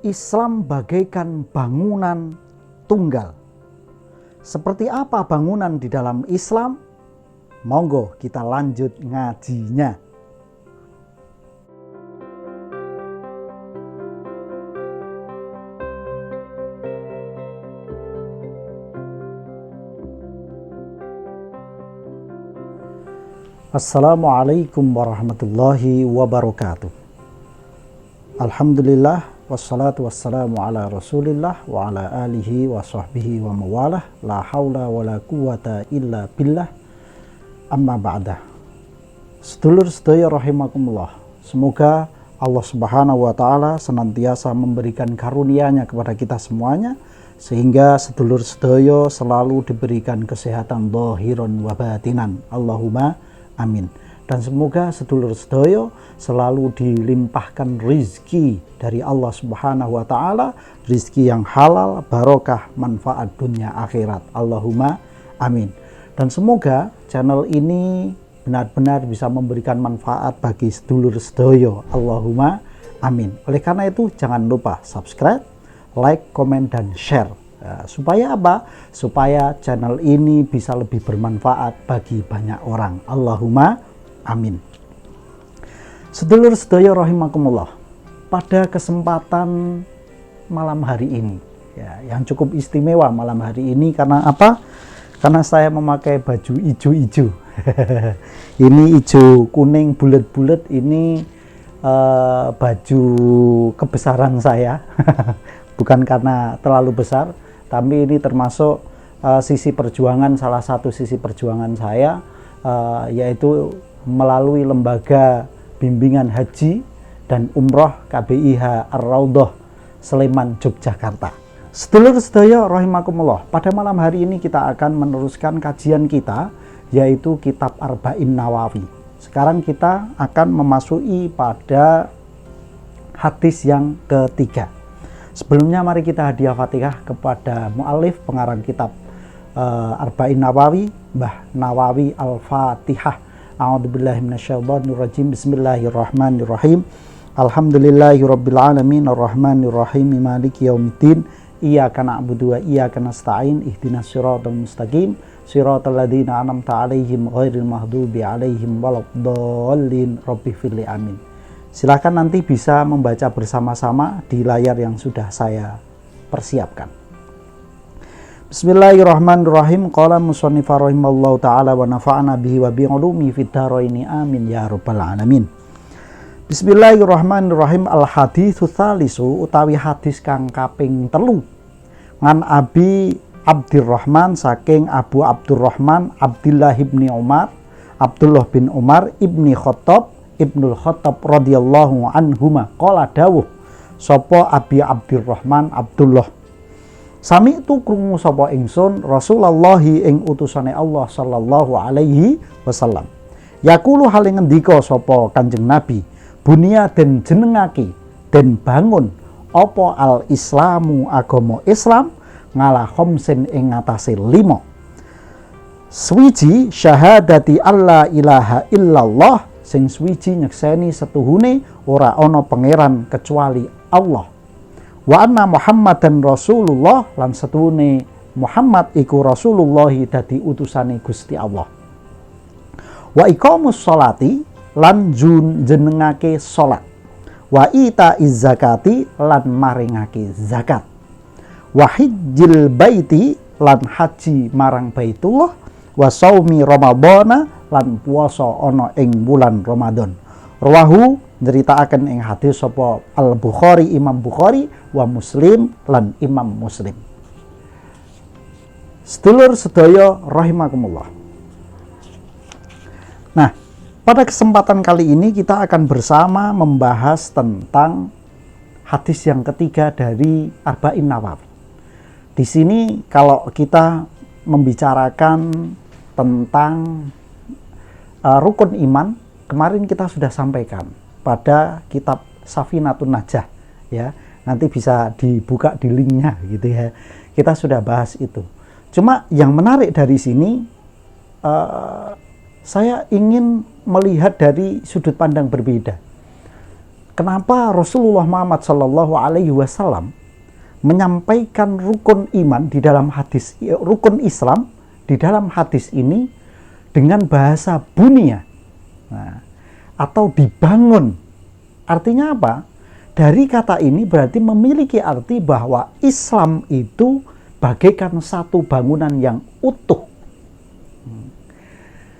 Islam bagaikan bangunan tunggal. Seperti apa bangunan di dalam Islam? Monggo kita lanjut ngajinya. Assalamualaikum warahmatullahi wabarakatuh. Alhamdulillah, wassalatu wassalamu ala rasulillah wa ala alihi wa sahbihi wa mawalah, la hawla wa la quwata illa billah, amma ba'dah. Sedulur sedaya rahimakumullah, semoga Allah subhanahu wa ta'ala senantiasa memberikan karunia-Nya kepada kita semuanya, sehingga sedulur sedaya selalu diberikan kesehatan zahiran wa batinan. Allahumma amin. Dan semoga sedulur sedaya selalu dilimpahkan rizki dari Allah subhanahu wa ta'ala, rizki yang halal, barokah, manfaat dunia akhirat. Allahumma amin. Dan semoga channel ini benar-benar bisa memberikan manfaat bagi sedulur sedaya. Allahumma amin. Oleh karena itu jangan lupa subscribe, like, komen, dan share. Supaya apa? Supaya channel ini bisa lebih bermanfaat bagi banyak orang. Allahumma amin. Sedulur sedaya rahimakumullah, pada kesempatan malam hari ini yang cukup istimewa malam hari ini, karena apa? Karena saya memakai baju ijo-ijo. Ini ijo kuning bulat-bulat, ini baju kebesaran saya. Bukan karena terlalu besar, tapi ini termasuk sisi perjuangan, salah satu sisi perjuangan saya, yaitu melalui lembaga bimbingan haji dan umroh KBIH Ar-Raudhah Sleman, Yogyakarta. Sedulur sedaya rahimakumullah, pada malam hari ini kita akan meneruskan kajian kita, yaitu kitab Arba'in Nawawi. Sekarang kita akan memasuki pada hadis yang ketiga. Sebelumnya mari kita hadiah Fatihah kepada mu'alif pengarang kitab Arba'in Nawawi, Mbah Nawawi Al-Fatihah. A'udzubillahi minasyaitonirrajim. Bismillahirrahmanirrahim. Alhamdulillahirabbil alamin arrahmanirrahim maliki yaumiddin. Iyyaka na'budu wa iyyaka nasta'in. Ihdinas siratal mustaqim. Siratal ladzina an'amta 'alaihim ghairil maghdubi 'alaihim waladdallin. Rabbighfirli amin. Silakan nanti bisa membaca bersama-sama di layar yang sudah saya persiapkan. Bismillahirrahmanirrahim. Qala musannif rahimallahu ta'ala wa nafa'ana bihi wa bi ulumi fid dharaini amin ya rabbal alamin. Bismillahirrahmanirrahim. Al haditsu tsalisu, utawi hadis kang kaping 3, ngan Abi Abdurrahman, saking Abu Abdurrahman Abdullah bin Umar ibni Khattab Ibnul Khattab radhiyallahu anhuma, qala dawuh sapa Abi Abdurrahman Abdullah, sami itu krungu sapa ingsun Rasulullah ing utusane Allah sallallahu alaihi wasallam, yaqulu hale ngendika sapa Kanjeng Nabi, bunia den jenengake den bangun apa al islamu agama Islam ngala khamsin ing ngatasé 5. Swiji syahadati alla ilaha illallah, sing swiji nyekseni setuhune ora ana pangeran kecuali Allah, wa anna Muhammadan Rasulullah, lan setuhune Muhammad iku Rasulullah dadi utusane Gusti Allah, wa iqamus sholati, lan jenengake salat, wa ita zakati, lan maringake zakat, wa hijjil baiti, lan haji marang Baitullah, wa shaumi ramadhana, lan puasa ana ing bulan Ramadan. Rawahu nyeritakaken ing hadis sapa Al-Bukhari, Imam Bukhari, wa Muslim, lan Imam Muslim. Sedulur sedaya rahimakumullah. Nah, pada kesempatan kali ini kita akan bersama membahas tentang hadis yang ketiga dari Arba'in Nawawi. Di sini kalau kita membicarakan tentang rukun iman, kemarin kita sudah sampaikan pada kitab Safinatun Najah, ya. Nanti bisa dibuka di linknya gitu ya. Kita sudah bahas itu. Cuma yang menarik dari sini, saya ingin melihat dari sudut pandang berbeda. kenapa Rasulullah Muhammad Shallallahu Alaihi Wasallam menyampaikan rukun iman di dalam hadis, rukun Islam di dalam hadis ini dengan bahasa bunia, atau dibangun. Artinya apa? Dari kata ini berarti memiliki arti bahwa Islam itu bagaikan satu bangunan yang utuh.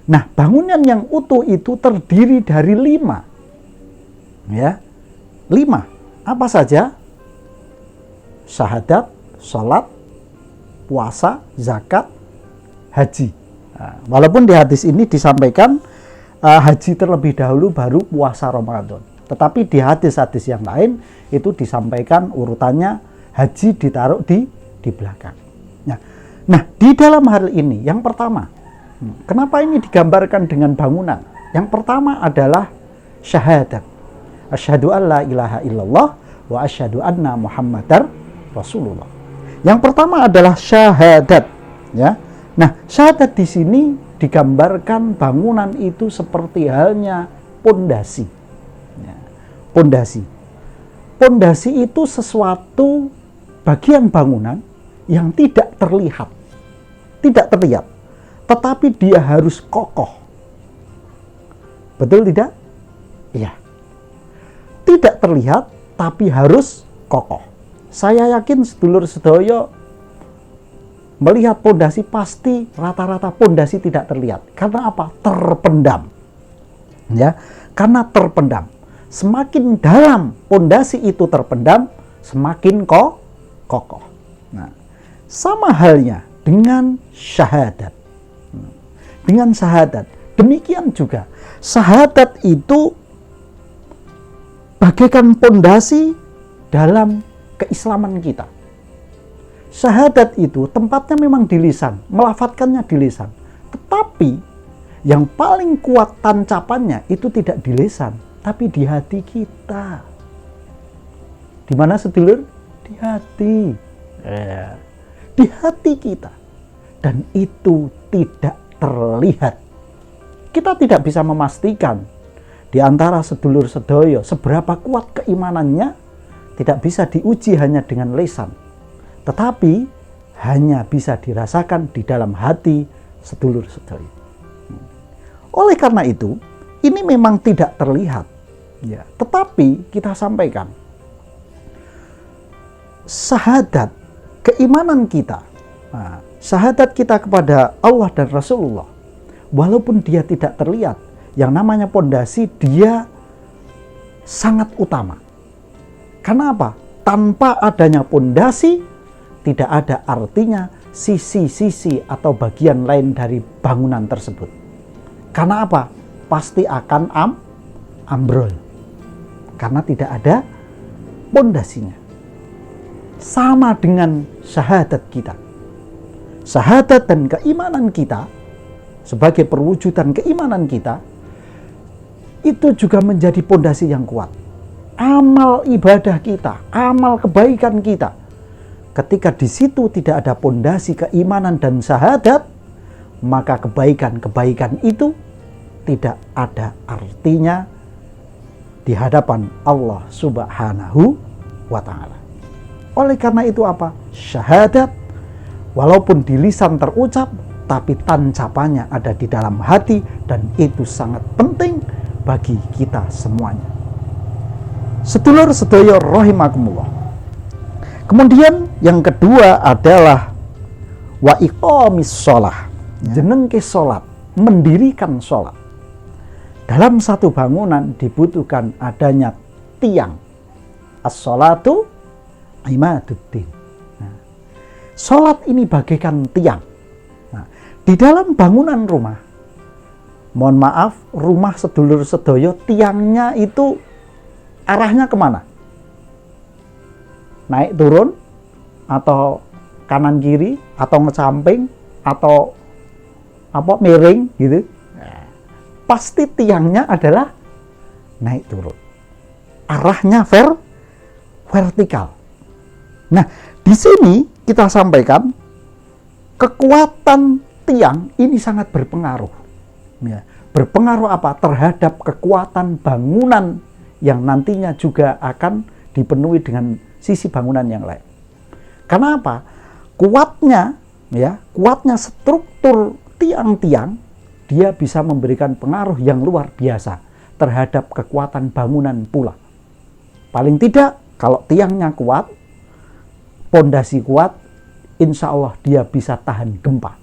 Nah, bangunan yang utuh itu terdiri dari 5. Ya. 5. Apa saja? Syahadat, sholat, puasa, zakat, haji. Nah, walaupun di hadis ini disampaikan haji terlebih dahulu baru puasa Ramadan. Tetapi di hadis-hadis yang lain itu disampaikan urutannya haji ditaruh di belakang. Nah, di dalam hal ini yang pertama, kenapa ini digambarkan dengan bangunan? Yang pertama adalah syahadat. Asyhadu an la ilaha illallah wa asyhadu anna Muhammadar Rasulullah. Yang pertama adalah syahadat, ya. Nah, syahadat di sini digambarkan bangunan itu seperti halnya pondasi. Ya, pondasi. Pondasi itu sesuatu bagian bangunan yang tidak terlihat. Tidak terlihat, tetapi dia harus kokoh. Betul tidak? Iya. Tidak terlihat, tapi harus kokoh. Saya yakin sedulur sedoyo melihat pondasi pasti rata-rata pondasi tidak terlihat. Karena apa? Terpendam. Ya, karena terpendam. Semakin dalam pondasi itu terpendam, semakin kokoh. Nah, sama halnya dengan syahadat. Dengan syahadat, demikian juga syahadat itu bagaikan pondasi dalam keislaman kita. Syahadat itu tempatnya memang di lisan, melafadzkannya di lisan. Tetapi yang paling kuat tancapannya itu tidak di lisan, tapi di hati kita. Di mana sedulur? Di hati. Di hati kita. Dan itu tidak terlihat. Kita tidak bisa memastikan di antara sedulur sedoyo seberapa kuat keimanannya, tidak bisa diuji hanya dengan lisan, tetapi hanya bisa dirasakan di dalam hati sedulur sedoyo. Oleh karena itu, ini memang tidak terlihat, ya, tetapi kita sampaikan syahadat keimanan kita, syahadat kita kepada Allah dan Rasulullah, walaupun dia tidak terlihat, yang namanya pondasi dia sangat utama. Karena apa? Tanpa adanya pondasi, tidak ada artinya sisi-sisi atau bagian lain dari bangunan tersebut. Karena apa? Pasti akan ambrol. Karena tidak ada pondasinya. Sama dengan syahadat kita. Syahadat dan keimanan kita sebagai perwujudan keimanan kita itu juga menjadi pondasi yang kuat. Amal ibadah kita, amal kebaikan kita, ketika di situ tidak ada pondasi keimanan dan syahadat, maka kebaikan-kebaikan itu tidak ada artinya di hadapan Allah Subhanahu wa Ta'ala. Oleh karena itu apa? Syahadat walaupun di lisan terucap, tapi tancapannya ada di dalam hati, dan itu sangat penting bagi kita semuanya. Sedulur sedoyo rahimakumullah. Kemudian yang kedua adalah wa iqamis shalah, jenengke salat, mendirikan salat. Dalam satu bangunan dibutuhkan adanya tiang. As-shalatu imaduddin. Salat ini bagaikan tiang. Di dalam bangunan rumah, mohon maaf, rumah sedulur sedoyo, tiangnya itu arahnya kemana? Naik turun, atau kanan kiri, atau ngesamping, atau apa miring gitu. Pasti tiangnya adalah naik turun. Arahnya vertikal. Nah, di sini kita sampaikan kekuatan tiang ini sangat berpengaruh. Ya, berpengaruh apa? Terhadap kekuatan bangunan yang nantinya juga akan dipenuhi dengan sisi bangunan yang lain. Karena apa? Kuatnya struktur tiang-tiang, dia bisa memberikan pengaruh yang luar biasa terhadap kekuatan bangunan pula. Paling tidak, kalau tiangnya kuat, pondasi kuat, insya Allah dia bisa tahan gempa.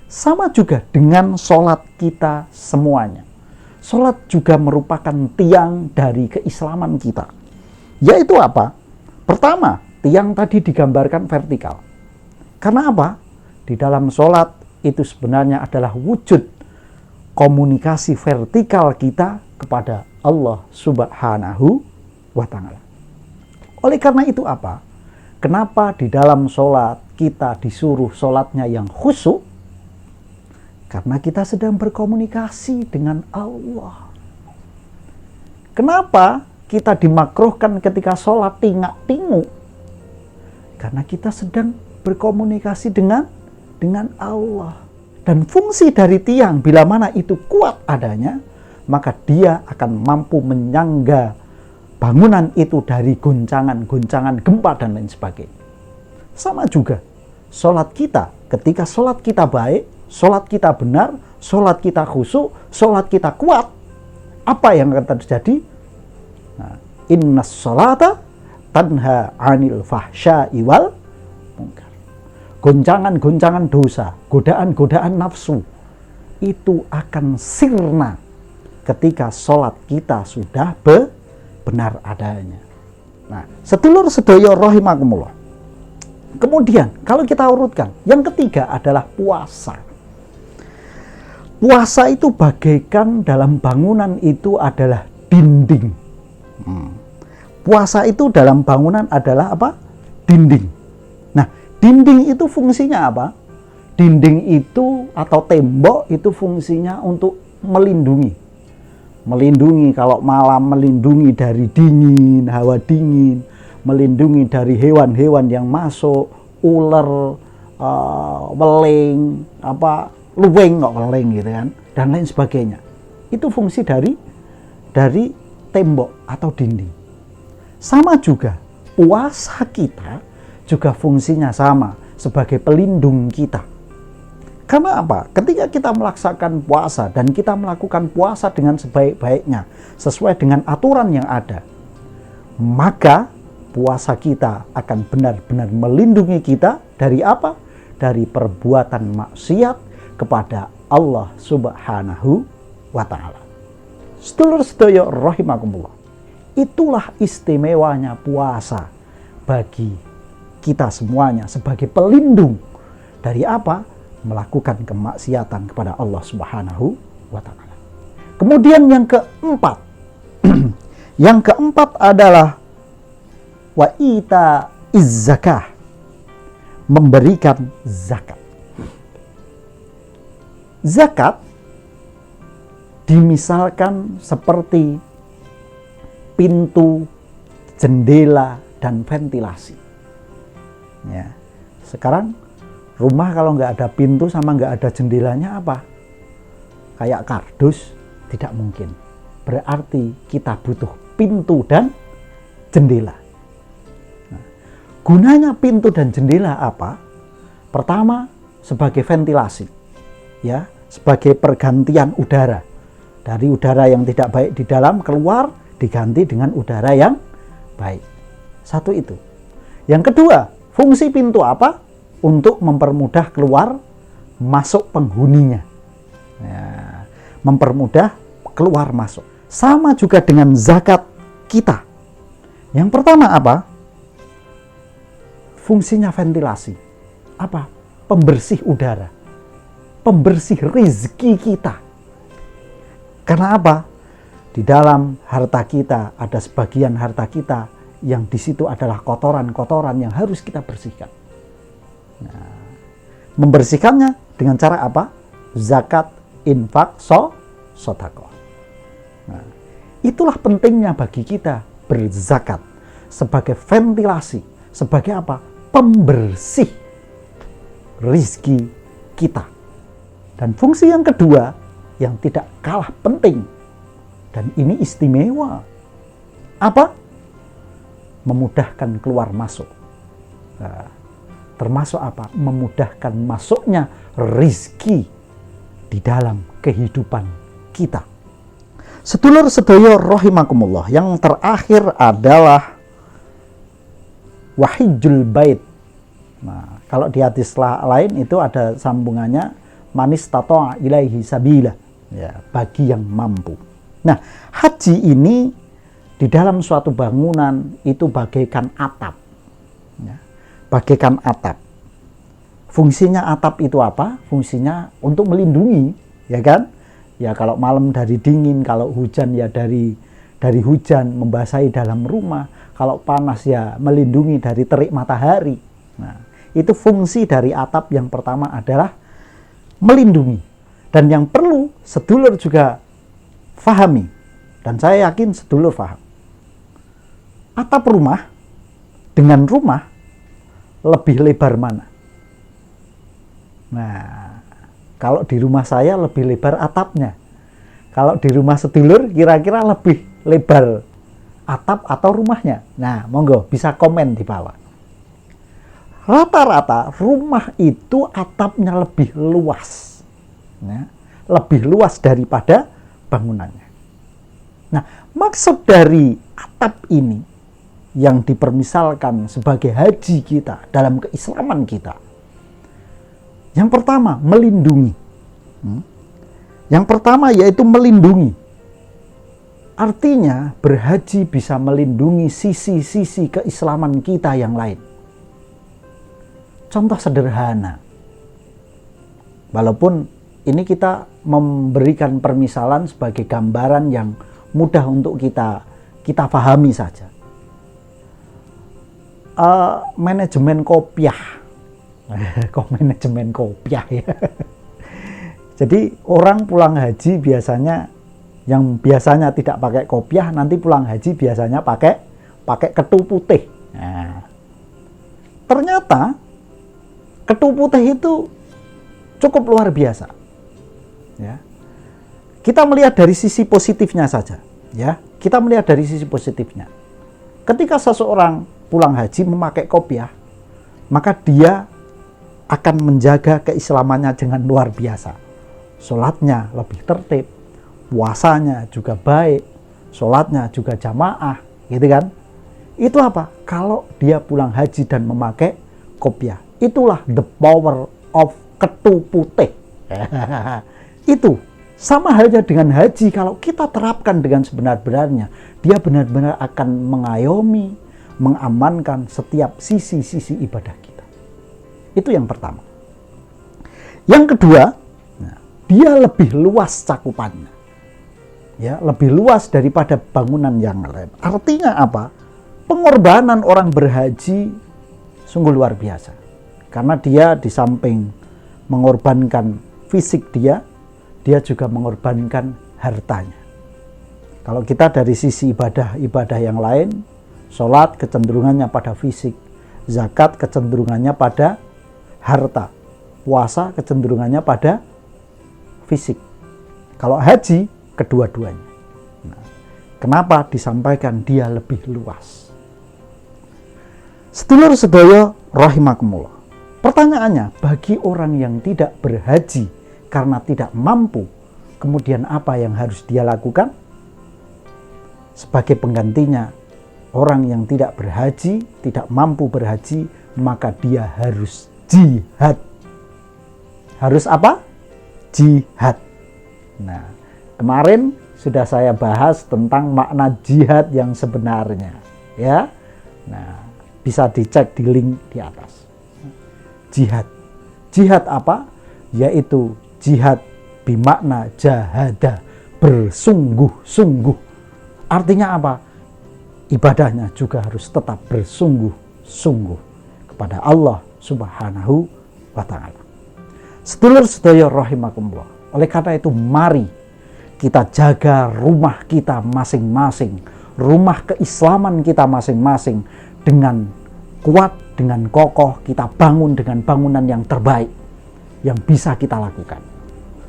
Sama juga dengan sholat kita semuanya. Sholat juga merupakan tiang dari keislaman kita. Yaitu apa? Pertama, tiang tadi digambarkan vertikal. Karena apa? Di dalam sholat itu sebenarnya adalah wujud komunikasi vertikal kita kepada Allah Subhanahu wa Ta'ala. Oleh karena itu apa? Kenapa di dalam sholat kita disuruh sholatnya yang khusyuk? Karena kita sedang berkomunikasi dengan Allah. Kenapa kita dimakruhkan ketika sholat tingak-tinguk? Karena kita sedang berkomunikasi dengan Allah. Dan fungsi dari tiang, bila mana itu kuat adanya, maka dia akan mampu menyangga bangunan itu dari goncangan-goncangan gempa dan lain sebagainya. Sama juga, sholat kita, ketika sholat kita baik, sholat kita benar, sholat kita khusyuk, sholat kita kuat, apa yang akan terjadi? Nah, innas sholata tanha anil fahsya'i wal munkar. Goncangan-goncangan dosa, godaan-godaan nafsu, itu akan sirna ketika sholat kita sudah benar adanya. Nah, sedulur sedoyo rahimakumullah. Kemudian, kalau kita urutkan, yang ketiga adalah puasa. Puasa itu bagaikan dalam bangunan itu adalah dinding. Puasa itu dalam bangunan adalah apa? Dinding. Nah, dinding itu fungsinya apa? Dinding itu atau tembok itu fungsinya untuk melindungi. Melindungi kalau malam, melindungi dari dingin, hawa dingin, melindungi dari hewan-hewan yang masuk, ular, weling, luweng kok weling gitu kan, dan lain sebagainya. Itu fungsi dari tembok atau dinding. Sama juga puasa kita juga fungsinya sama sebagai pelindung kita. Karena apa? Ketika kita melaksanakan puasa dan kita melakukan puasa dengan sebaik-baiknya, sesuai dengan aturan yang ada, maka puasa kita akan benar-benar melindungi kita dari apa? Dari perbuatan maksiat kepada Allah Subhanahu wa Ta'ala. Sedulur sedoyo rahimakumullah. Itulah istimewanya puasa bagi kita semuanya sebagai pelindung dari apa? Melakukan kemaksiatan kepada Allah Subhanahu wa Ta'ala. Kemudian yang keempat, yang keempat adalah wa ita izzakah, memberikan zakat. Zakat dimisalkan seperti pintu, jendela, dan ventilasi. Ya, sekarang rumah kalau nggak ada pintu sama nggak ada jendelanya apa? Kayak kardus, tidak mungkin. Berarti kita butuh pintu dan jendela. Nah, gunanya pintu dan jendela apa? Pertama, sebagai ventilasi, ya, sebagai pergantian udara. Dari udara yang tidak baik di dalam keluar, diganti dengan udara yang baik. Satu itu. Yang kedua, fungsi pintu apa? Untuk mempermudah keluar masuk penghuninya, ya, mempermudah keluar masuk. Sama juga dengan zakat kita. Yang pertama apa? Fungsinya ventilasi. Apa? Pembersih udara, pembersih rezeki kita. Karena apa? Di dalam harta kita ada sebagian harta kita yang di situ adalah kotoran-kotoran yang harus kita bersihkan. Nah, membersihkannya dengan cara apa? Zakat, infak, sedekah. Nah, itulah pentingnya bagi kita berzakat sebagai ventilasi, sebagai apa? Pembersih rizki kita. Dan fungsi yang kedua yang tidak kalah penting Dan ini istimewa. Apa? Memudahkan keluar masuk. Nah, termasuk apa? Memudahkan masuknya rizki di dalam kehidupan kita. Sedulur sedaya rahimakumullah, yang terakhir adalah wahijul bait. Nah, kalau di hadis lain itu ada sambungannya manis tato'a ilaihi sabila, ya, bagi yang mampu. Nah, haji ini di dalam suatu bangunan itu bagaikan atap, ya, bagaikan atap. Fungsinya atap itu apa? Fungsinya untuk melindungi, ya kan? Ya, kalau malam dari dingin, kalau hujan ya dari hujan, membasahi dalam rumah. Kalau panas ya melindungi dari terik matahari. Nah, itu fungsi dari atap yang pertama adalah melindungi. Dan yang perlu sedulur juga fahami, dan saya yakin sedulur faham. Atap rumah dengan rumah lebih lebar mana? Nah, kalau di rumah saya lebih lebar atapnya. Kalau di rumah sedulur kira-kira lebih lebar atap atau rumahnya? Nah, monggo bisa komen di bawah. Rata-rata rumah itu atapnya lebih luas, ya, lebih luas daripada bangunannya. Nah, maksud dari atap ini yang dipermisalkan sebagai haji kita dalam keislaman kita, yang pertama melindungi. Yang pertama yaitu melindungi. Artinya berhaji bisa melindungi sisi-sisi keislaman kita yang lain. Contoh sederhana, walaupun ini kita memberikan permisalan sebagai gambaran yang mudah untuk kita pahami saja. Manajemen kopiah, kok manajemen kopiah ya. Jadi orang pulang haji biasanya, yang biasanya tidak pakai kopiah, nanti pulang haji biasanya pakai ketu putih. Nah, ternyata ketu putih itu cukup luar biasa. Ya. Kita melihat dari sisi positifnya saja. Ya, kita melihat dari sisi positifnya. Ketika seseorang pulang haji memakai kopiah, maka dia akan menjaga keislamannya dengan luar biasa. Sholatnya lebih tertib, puasanya juga baik, sholatnya juga jamaah, gitu kan? Itu apa? Kalau dia pulang haji dan memakai kopiah. Itulah the power of ketu putih. Itu sama halnya dengan haji. Kalau kita terapkan dengan sebenar-benarnya, dia benar-benar akan mengayomi, mengamankan setiap sisi-sisi ibadah kita. Itu yang pertama. Yang kedua, dia lebih luas cakupannya. Ya, lebih luas daripada bangunan yang lain. Artinya apa? Pengorbanan orang berhaji sungguh luar biasa. Karena dia di samping mengorbankan fisik dia juga mengorbankan hartanya. Kalau kita dari sisi ibadah yang lain, sholat kecenderungannya pada fisik, zakat kecenderungannya pada harta, puasa kecenderungannya pada fisik. Kalau haji, kedua-duanya. Nah, kenapa disampaikan dia lebih luas? Sedulur sedaya rahimakumullah. Pertanyaannya, bagi orang yang tidak berhaji karena tidak mampu, kemudian apa yang harus dia lakukan? Sebagai penggantinya, orang yang tidak berhaji, tidak mampu berhaji, maka dia harus jihad. Harus apa? Jihad. Nah, kemarin sudah saya bahas tentang makna jihad yang sebenarnya, ya. Nah, bisa dicek di link di atas. Jihad. Jihad apa? Yaitu jihad bimakna jahada, bersungguh-sungguh. Artinya apa? Ibadahnya juga harus tetap bersungguh-sungguh kepada Allah Subhanahu wa ta'ala. Sedulur sedaya rahimakumullah. Oleh karena itu, mari kita jaga rumah kita masing-masing, rumah keislaman kita masing-masing dengan kuat, dengan kokoh. Kita bangun dengan bangunan yang terbaik yang bisa kita lakukan.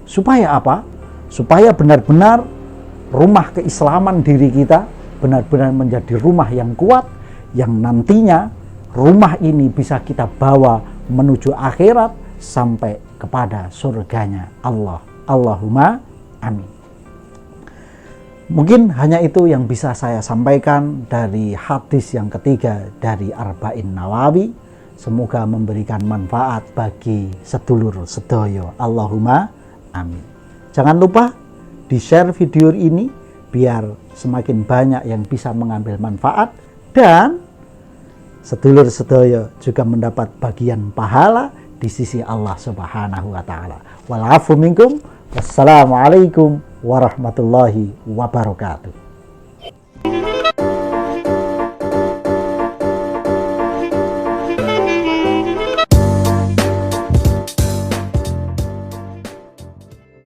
Supaya apa? Supaya benar-benar rumah keislaman diri kita benar-benar menjadi rumah yang kuat, yang nantinya rumah ini bisa kita bawa menuju akhirat sampai kepada surganya Allah. Allahumma amin. Mungkin hanya itu yang bisa saya sampaikan dari hadis yang ketiga dari Arba'in Nawawi. Semoga memberikan manfaat bagi sedulur sedoyo. Allahumma amin. Jangan lupa di-share video ini biar semakin banyak yang bisa mengambil manfaat dan sedulur sedoyo juga mendapat bagian pahala di sisi Allah Subhanahu wa taala. Wal afu minkum. Wassalamualaikum warahmatullahi wabarakatuh.